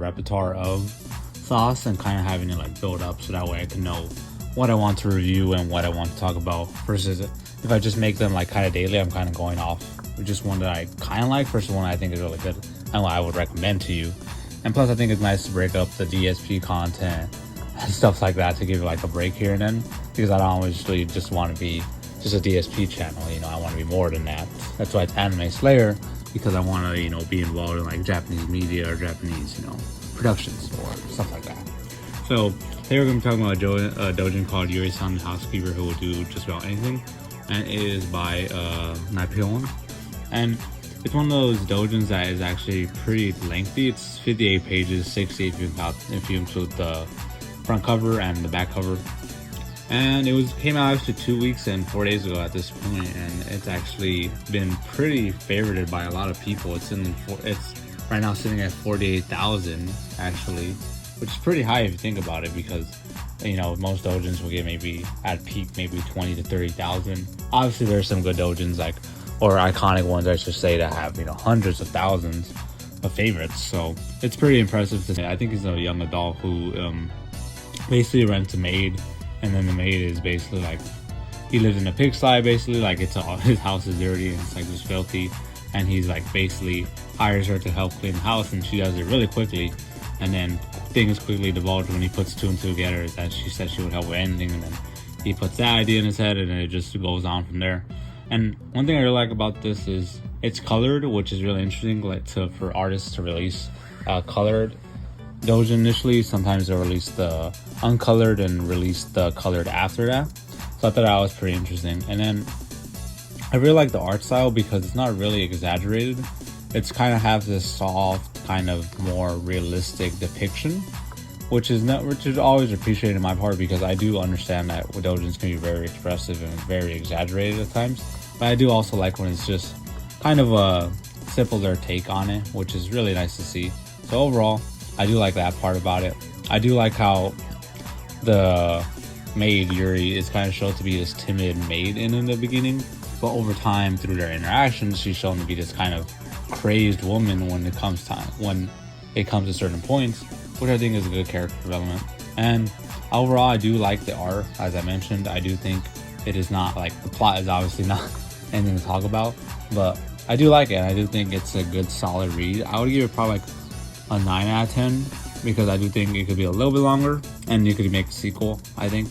repertoire of sauce and kind of having it like build up, so that way I can know what I want to review and what I want to talk about, versus if I just make them like kind of daily, I'm kind of going off with just one that I kind of like versus one I think is really good and what I would recommend to you. And plus I think it's nice to break up the DSP content and stuff like that to give it like a break here and then, because I don't always really just want to be just a DSP channel, you know. I want to be more than that. That's why it's Anime Slayer, because I want to, you know, be involved in like Japanese media or Japanese, you know, productions or stuff like that. So today we're going to be talking about a doujin called Yuri San, Housekeeper, who will do just about anything, and it is by Napoleon. And it's one of those doujins that is actually pretty lengthy. It's 58 pages, 60 if you include the front cover and the back cover. And it came out actually 2 weeks and 4 days ago at this point, and it's actually been pretty favorited by a lot of people. It's right now sitting at 48,000 actually, which is pretty high if you think about it, because, you know, most doujins will get maybe at peak maybe 20 to 30,000. Obviously there's some good doujins, like, or iconic ones I should say, that have, you know, hundreds of thousands of favorites. So it's pretty impressive to say. I think he's a young adult who basically rents a maid, and then the maid is basically like, he lives in a pigsty, basically, like his house is dirty and it's like just filthy, and he's like basically hires her to help clean the house, and she does it really quickly, and then things quickly divulge when he puts two and two together that she said she would help with anything, and then he puts that idea in his head, and then it just goes on from there. And one thing I really like about this is it's colored, which is really interesting, like for artists to release colored doujin initially. Sometimes they'll release the uncolored and release the colored after that. So I thought that was pretty interesting. And then I really like the art style because it's not really exaggerated. It's kind of have this soft, kind of more realistic depiction, which is always appreciated on my part, because I do understand that doujins can be very expressive and very exaggerated at times. But I do also like when it's just kind of a simpler take on it, which is really nice to see. So overall, I do like that part about it. I do like how the maid, Yuri, is kind of shown to be this timid maid in the beginning, but over time, through their interactions, she's shown to be this kind of crazed woman when it comes to certain points, which I think is a good character development. And overall, I do like the art. As I mentioned, I do think it is not like, the plot is obviously not anything to talk about, but I do like it. I do think it's a good solid read. I would give it probably like a 9 out of 10, because I do think it could be a little bit longer and you could make a sequel, I think.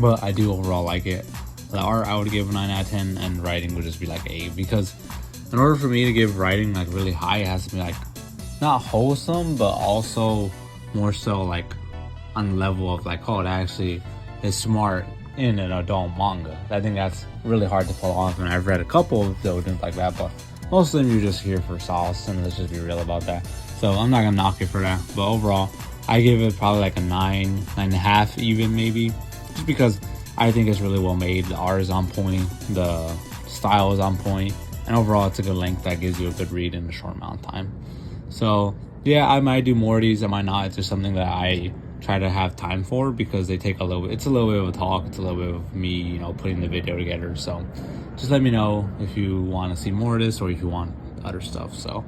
But I do overall like it. The art I would give a 9 out of 10, and writing would just be like 8, because in order for me to give writing like really high, it has to be like not wholesome, but also more so like on the level of like, oh, it actually is smart in an adult manga. I think that's really hard to pull off, and I've read a couple of doujins like that, but most of them you're just here for sauce, and let's just be real about that. So I'm not gonna knock it for that, but overall I give it probably like a 9.5 even, maybe, just because I think it's really well made. The art is on point, the style is on point, and overall it's a good length that gives you a good read in a short amount of time. So yeah, I might do more of these, I might not. It's just something that I try to have time for, because they take it's a little bit of a talk, it's a little bit of me, you know, putting the video together. So just let me know if you want to see more of this, or if you want other stuff. So